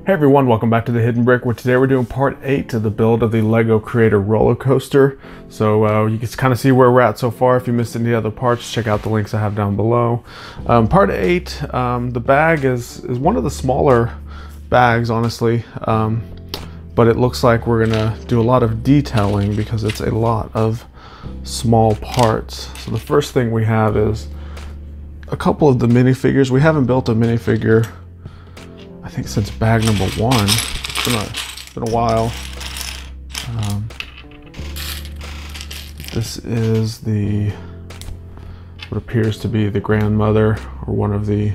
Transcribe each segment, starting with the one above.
Hey everyone, welcome back to The Hidden Brick, where today we're doing part 8 of the build of the LEGO Creator roller coaster. So you can kind of see where we're at so far. If you missed any other parts, check out the links I have down below. Part 8, the bag is one of the smaller bags, honestly, but it looks like we're gonna do a lot of detailing because it's a lot of small parts. So the first thing we have is a couple of the minifigures. We haven't built a minifigure, I think, since bag number 1. It's been a while. This is what appears to be the grandmother or one of the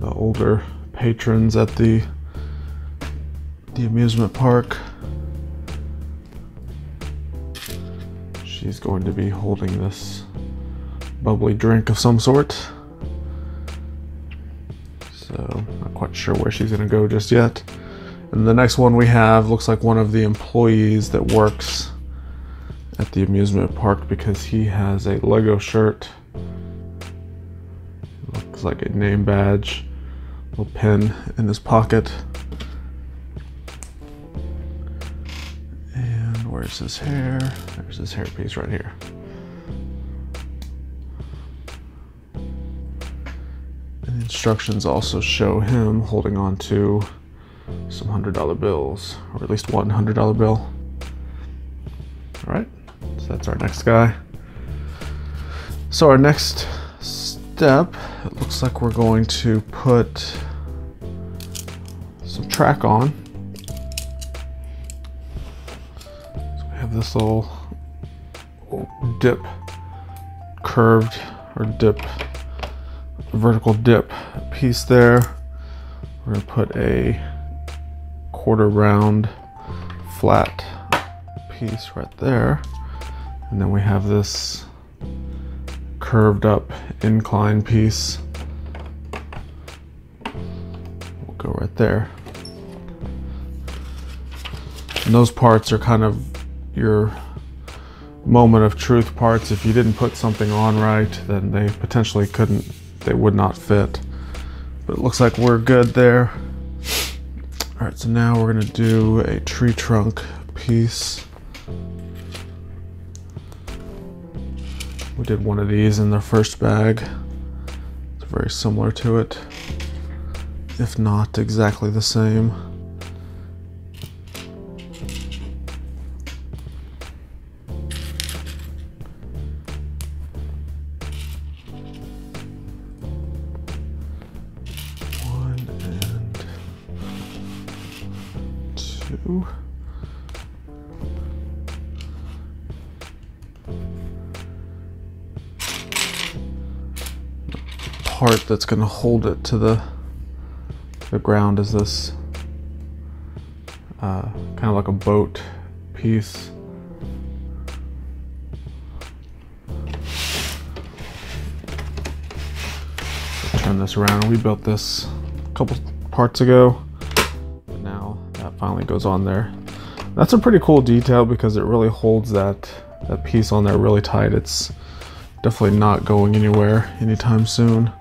older patrons at the amusement park. She's going to be holding this bubbly drink of some sort. So not quite sure where she's gonna go just yet. And the next one we have looks like one of the employees that works at the amusement park because he has a Lego shirt. Looks like a name badge, little pin in his pocket. And where's his hair? There's his hairpiece right here. And the instructions also show him holding on to some $100 bills, or at least one $100 bill. All right, so that's our next guy. So our next step, it looks like we're going to put some track on. So we have this little dip, curved or dip, vertical dip piece there. We're gonna put a quarter round flat piece right there, and then we have this curved up incline piece. We'll go right there. And those parts are kind of your moment of truth parts. If you didn't put something on right, then they potentially they would not fit. But it looks like we're good there. All right, so now we're gonna do a tree trunk piece. We did one of these in the first bag. It's very similar to it, if not exactly the same. Part that's going to hold it to the ground is this kind of like a boat piece. Turn this around. We built this a couple parts ago, but now that finally goes on there. That's a pretty cool detail because it really holds that piece on there really tight. It's definitely not going anywhere anytime soon.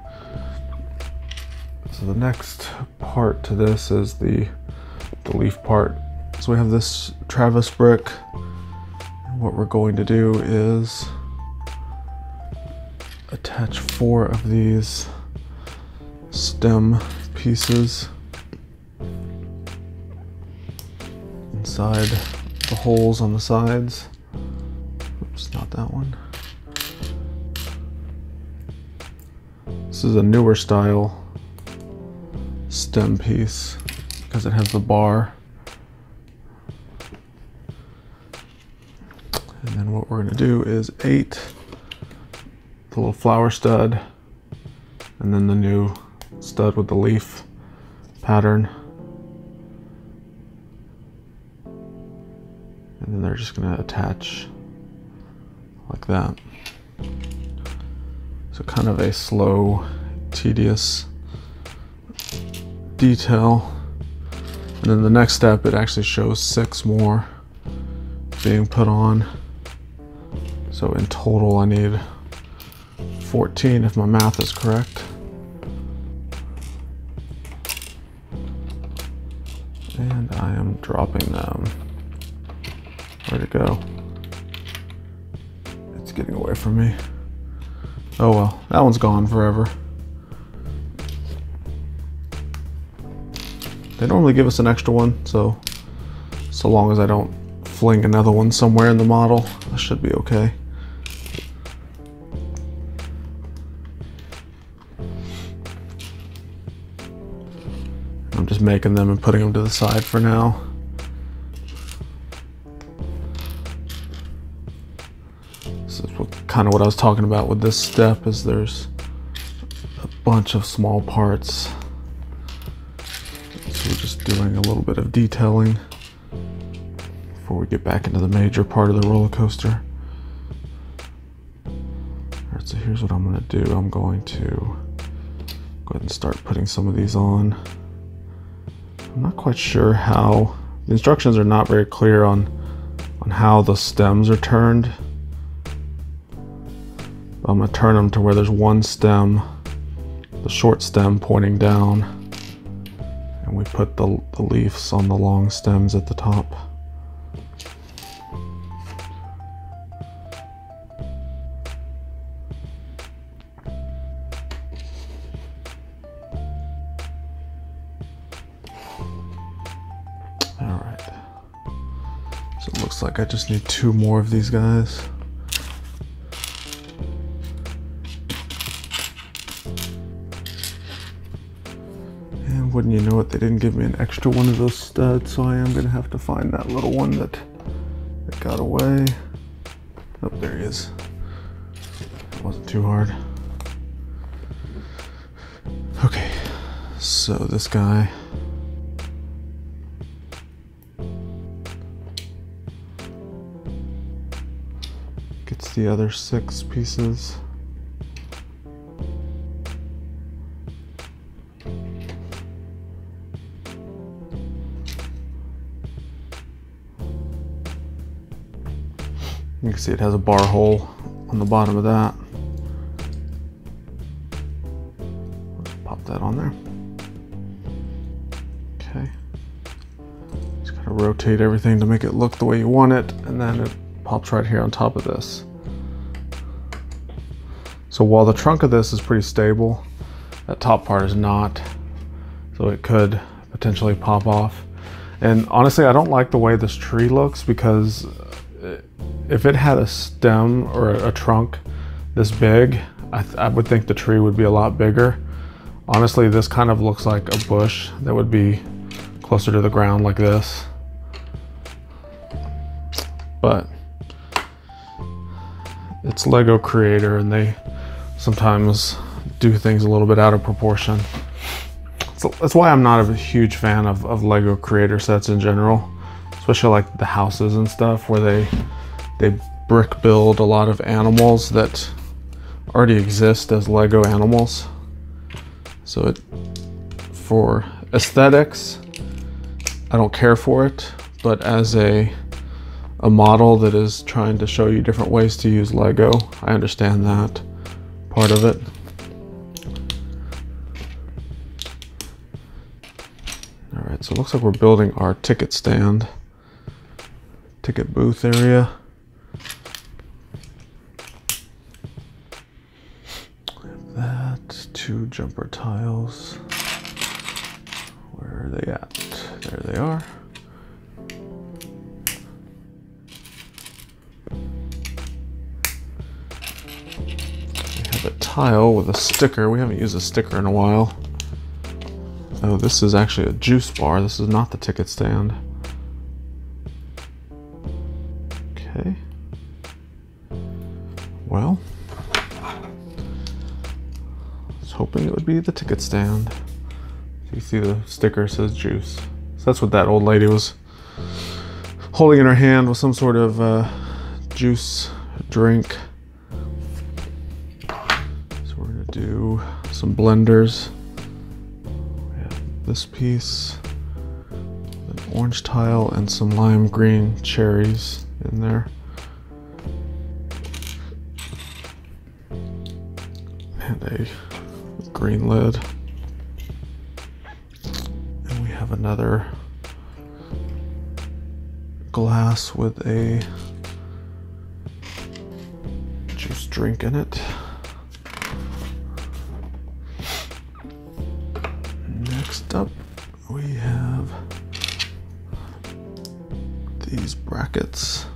So the next part to this is the leaf part. So we have this Travis brick. And what we're going to do is attach 4 of these stem pieces inside the holes on the sides. Oops, not that one. This is a newer style stem piece because it has the bar. And then what we're going to do is 8 the little flower stud, and then the new stud with the leaf pattern. And then they're just going to attach like that. So kind of a slow, tedious detail. And then the next step, it actually shows 6 more being put on. So in total I need 14 if my math is correct. And I am dropping them. Where'd it go? It's getting away from me. Oh well, that one's gone forever. They normally give us an extra one, so long as I don't fling another one somewhere in the model, I should be okay. I'm just making them and putting them to the side for now. This is kind of what I was talking about with this step, is there's a bunch of small parts. So we're just doing a little bit of detailing before we get back into the major part of the roller coaster. Alright, so here's what I'm going to do. I'm going to go ahead and start putting some of these on. I'm not quite sure how, the instructions are not very clear on how the stems are turned. I'm going to turn them to where there's one stem, the short stem pointing down, and we put the leaves on the long stems at the top. Alright, so it looks like I just need 2 more of these guys. And wouldn't you know it, they didn't give me an extra one of those studs, so I am going to have to find that little one that got away. Oh, there he is. It wasn't too hard. Okay, so this guy. Gets the other 6 pieces. You can see it has a bar hole on the bottom of that. Let's pop that on there. Okay. Just kind of rotate everything to make it look the way you want it, and then it pops right here on top of this. So while the trunk of this is pretty stable, that top part is not. So it could potentially pop off. And honestly, I don't like the way this tree looks, because if it had a stem or a trunk this big, I would think the tree would be a lot bigger. Honestly, this kind of looks like a bush that would be closer to the ground like this. But it's Lego Creator, and they sometimes do things a little bit out of proportion. So that's why I'm not a huge fan of Lego Creator sets in general, especially like the houses and stuff, where they brick build a lot of animals that already exist as Lego animals. So for aesthetics, I don't care for it, but as a model that is trying to show you different ways to use Lego, I understand that part of it. All right, so it looks like we're building our ticket stand, ticket booth area. That, 2 jumper tiles. Where are they at? There they are. We have a tile with a sticker. We haven't used a sticker in a while. Oh, this is actually a juice bar. This is not the ticket stand. Okay. Well, hoping it would be the ticket stand. You see the sticker says juice. So that's what that old lady was holding in her hand, with some sort of juice drink. So we're gonna do some blenders. We have this piece, an orange tile, and some lime green cherries in there. And a green lid, and we have another glass with a juice drink in it. Next up, we have these brackets.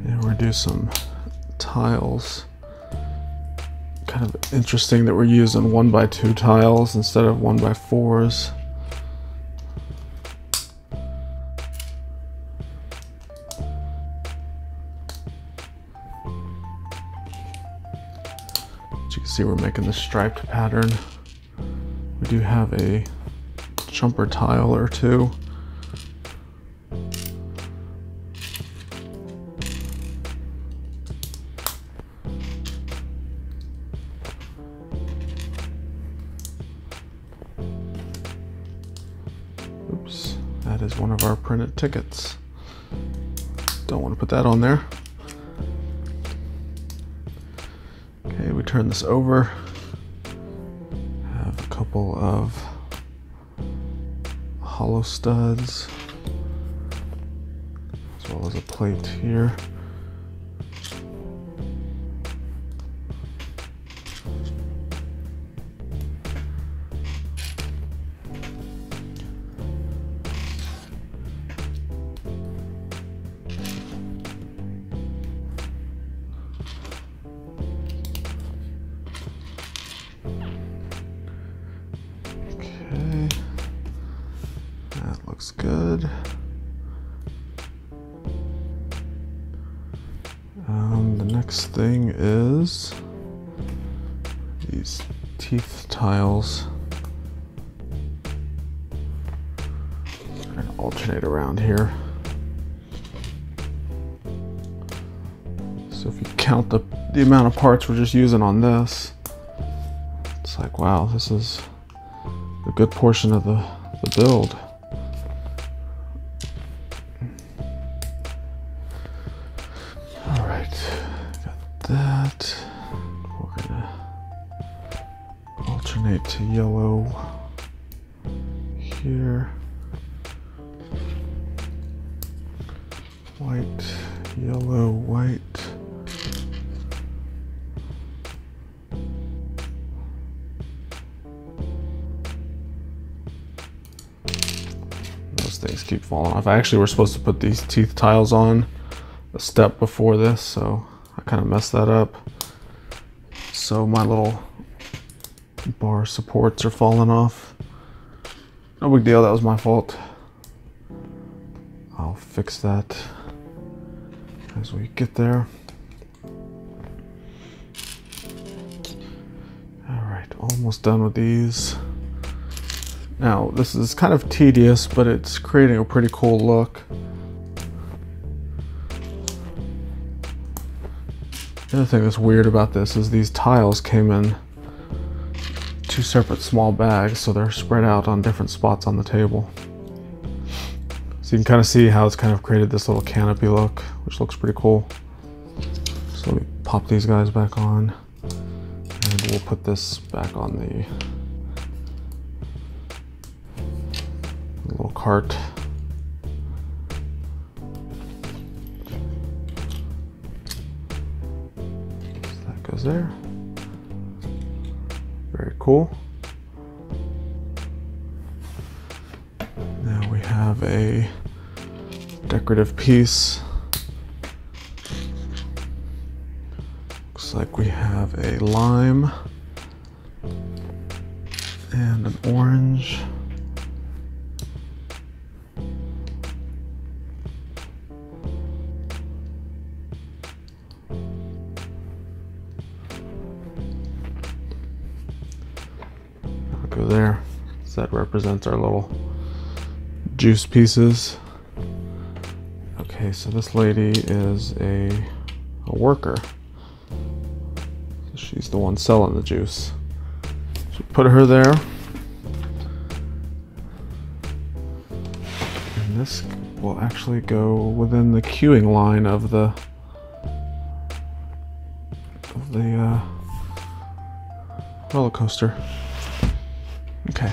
And we're gonna do some tiles. Kind of interesting that we're using 1x2 tiles instead of 1x4s. As you can see, we're making this striped pattern. We do have a jumper tile or two. Oops, that is one of our printed tickets. Don't want to put that on there. Okay, we turn this over. Have a couple of hollow studs, as well as a plate here. That looks good. The next thing is these teeth tiles. I'm going to alternate around here. So if you count the amount of parts we're just using on this, it's like, wow, this is a good portion of the build. That we're gonna alternate to yellow here, white, yellow, white. Those things keep falling off. Actually, we're supposed to put these teeth tiles on a step before this, so I kind of messed that up. So my little bar supports are falling off. No big deal, that was my fault. I'll fix that as we get there. All right, almost done with these. Now, this is kind of tedious, but it's creating a pretty cool look. The other thing that's weird about this is these tiles came in two separate small bags, so they're spread out on different spots on the table. So you can kind of see how it's kind of created this little canopy look, which looks pretty cool. So let me pop these guys back on, and we'll put this back on the little cart. Goes there. Very cool. Now we have a decorative piece. Looks like we have a lime and an orange. Go there. So that represents our little juice pieces. Okay, so this lady is a worker. So she's the one selling the juice. So put her there. And this will actually go within the queuing line of the roller coaster. Okay.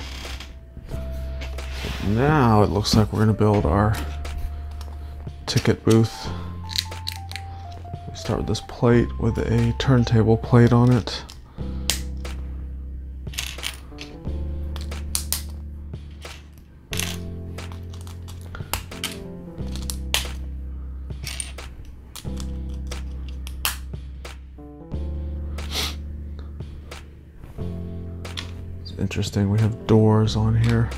So now it looks like we're going to build our ticket booth. We start with this plate with a turntable plate on it. Interesting, we have doors on here.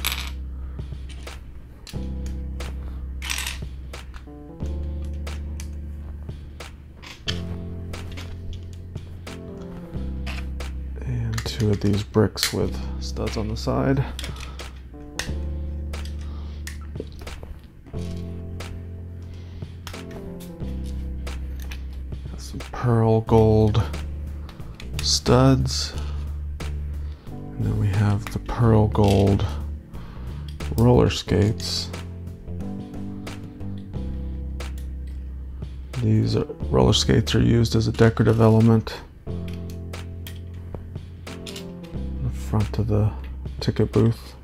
And two of these bricks with studs on the side. Got some pearl gold studs. And then we have the pearl gold roller skates. These roller skates are used as a decorative element in the front of the ticket booth.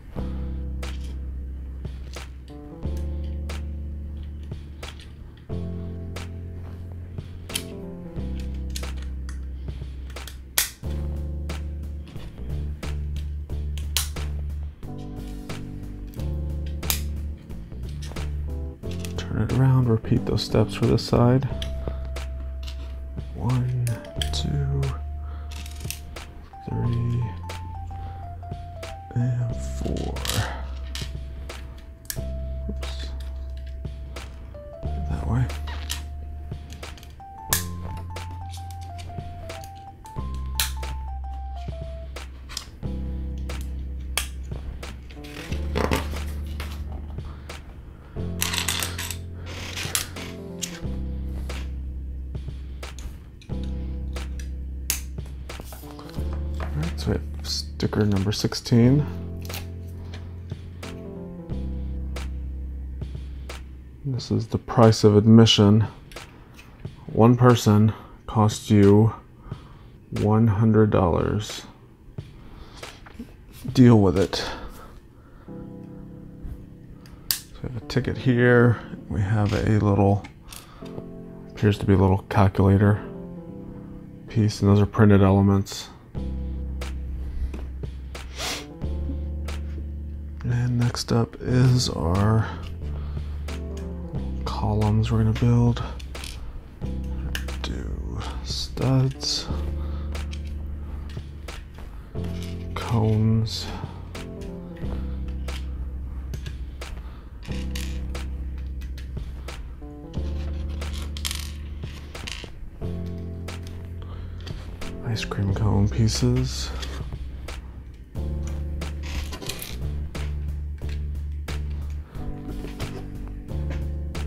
Turn it around, repeat those steps for this side. 1, 2, 3, and 4. Oops. That way. Alright, so we have sticker number 16. This is the price of admission. One person costs you $100. Deal with it. So we have a ticket here. We have a little, appears to be a little calculator piece, and those are printed elements. And next up is our columns we're going to build. Do studs, cones, ice cream cone pieces.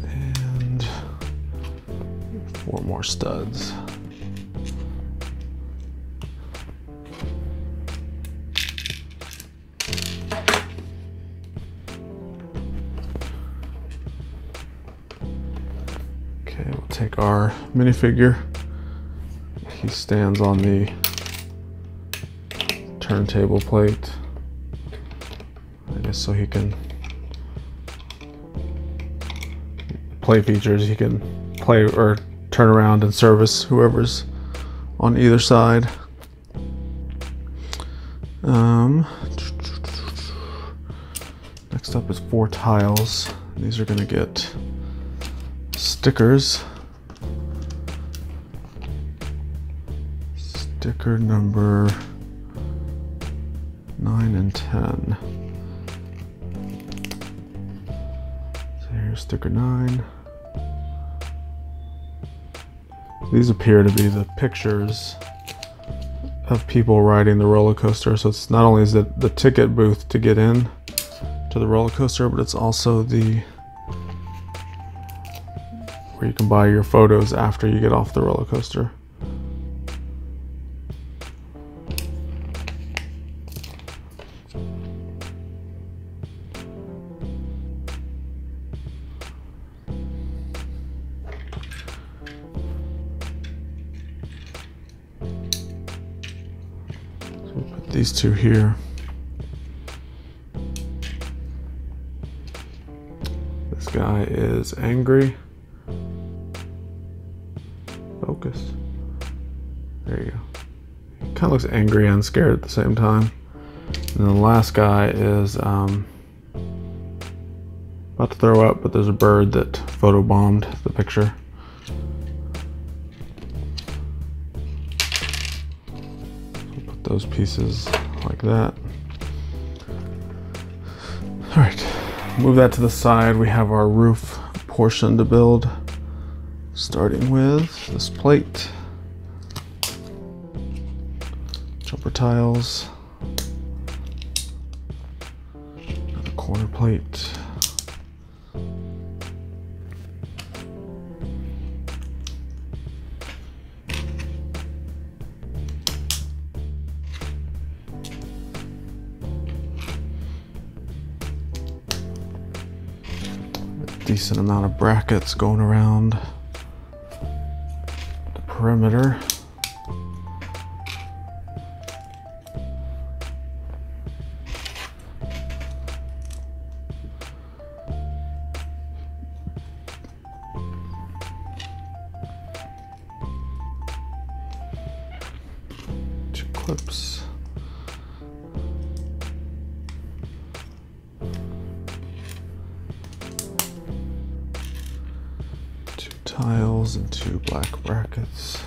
And 4 more studs. Okay, we'll take our minifigure. He stands on the turntable plate, I guess, so he can play features. He can play or turn around and service whoever's on either side. Next up is 4 tiles. These are going to get stickers. Sticker number 9 and 10. So here's sticker 9. These appear to be the pictures of people riding the roller coaster. So it's not only is it the ticket booth to get in to the roller coaster, but it's also the where you can buy your photos after you get off the roller coaster. these two here. This guy is angry. Focus. There you go. He kind of looks angry and scared at the same time. And then the last guy is about to throw up, but there's a bird that photobombed the picture. So put those pieces like that. All right, move that to the side. We have our roof portion to build, starting with this plate, jumper tiles, another corner plate, decent amount of brackets going around the perimeter. Two clips. Tiles and two black brackets.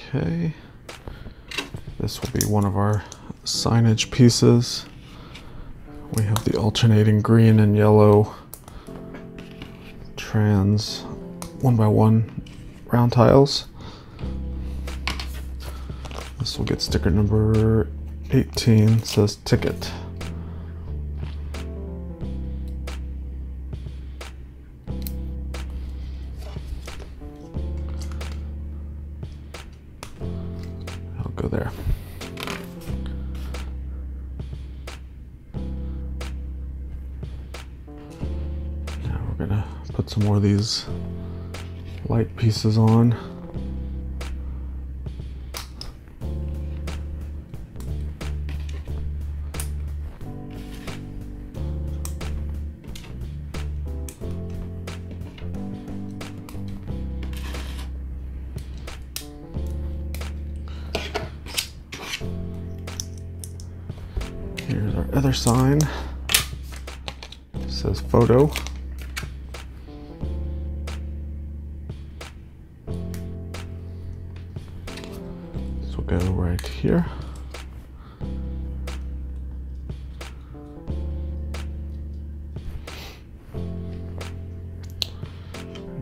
Okay, this will be one of our signage pieces. We have the alternating green and yellow trans 1x1 round tiles. This will get sticker number 18, says ticket. I'll go there. Now we're gonna put some more of these light pieces on. Here's our other sign. It says photo. Go right here.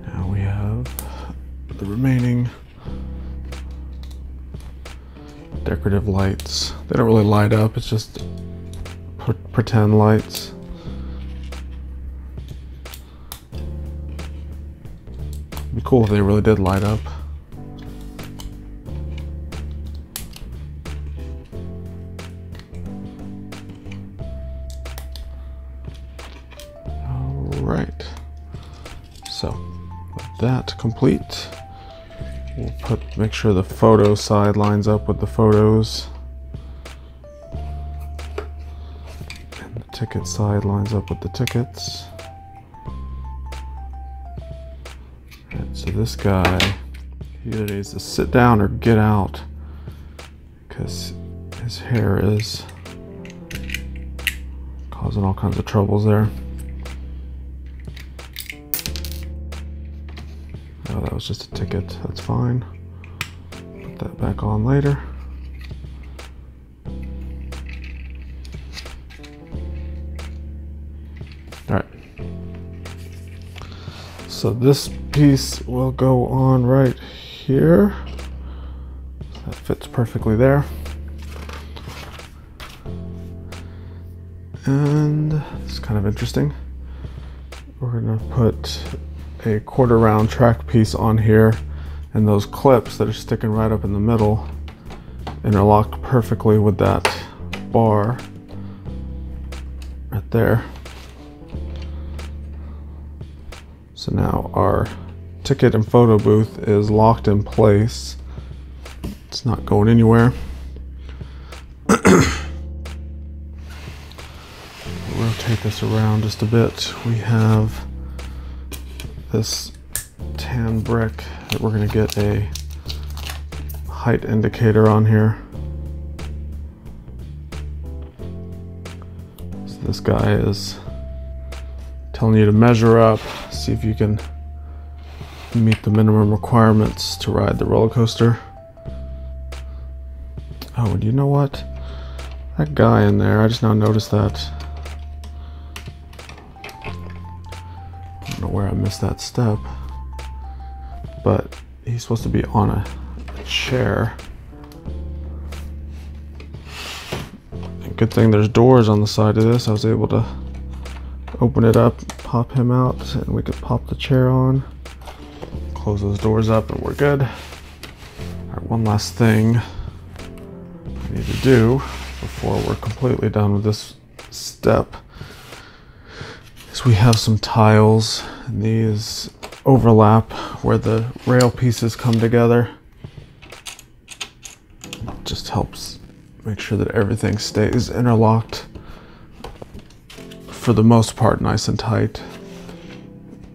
Now we have the remaining decorative lights. They don't really light up, it's just pretend lights. It'd be cool if they really did light up. Right, so with that complete, we'll make sure the photo side lines up with the photos, and the ticket side lines up with the tickets. Right, so this guy, he either needs to sit down or get out because his hair is causing all kinds of troubles there. Oh, that was just a ticket, that's fine. Put that back on later. All right. So this piece will go on right here. That fits perfectly there. And it's kind of interesting. We're gonna put a quarter round track piece on here, and those clips that are sticking right up in the middle interlocked perfectly with that bar right there. So now our ticket and photo booth is locked in place. It's not going anywhere. Rotate this around just a bit. We have this tan brick that we're going to get a height indicator on here. So this guy is telling you to measure up, see if you can meet the minimum requirements to ride the roller coaster. Oh, and you know what? That guy in there, I just now noticed that. I don't know where I missed that step, but he's supposed to be on a chair. And good thing there's doors on the side of this. I was able to open it up, pop him out, and we could pop the chair on. Close those doors up and we're good. All right, one last thing I need to do before we're completely done with this step is we have some tiles, and these overlap where the rail pieces come together. It just helps make sure that everything stays interlocked, for the most part, nice and tight.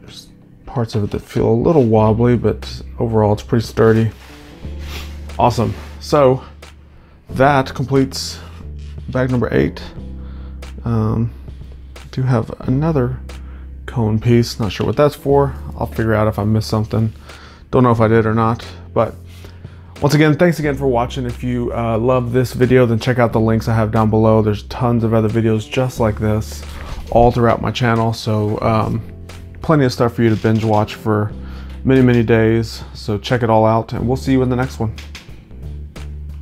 There's parts of it that feel a little wobbly, but overall it's pretty sturdy. Awesome. So that completes bag number 8. Do have another cone piece, not sure what that's for. I'll figure out if I missed something. Don't know if I did or not, but once again, thanks again for watching. If you love this video, then check out the links I have down below. There's tons of other videos just like this all throughout my channel, so plenty of stuff for you to binge watch for many days. So check it all out, and we'll see you in the next one.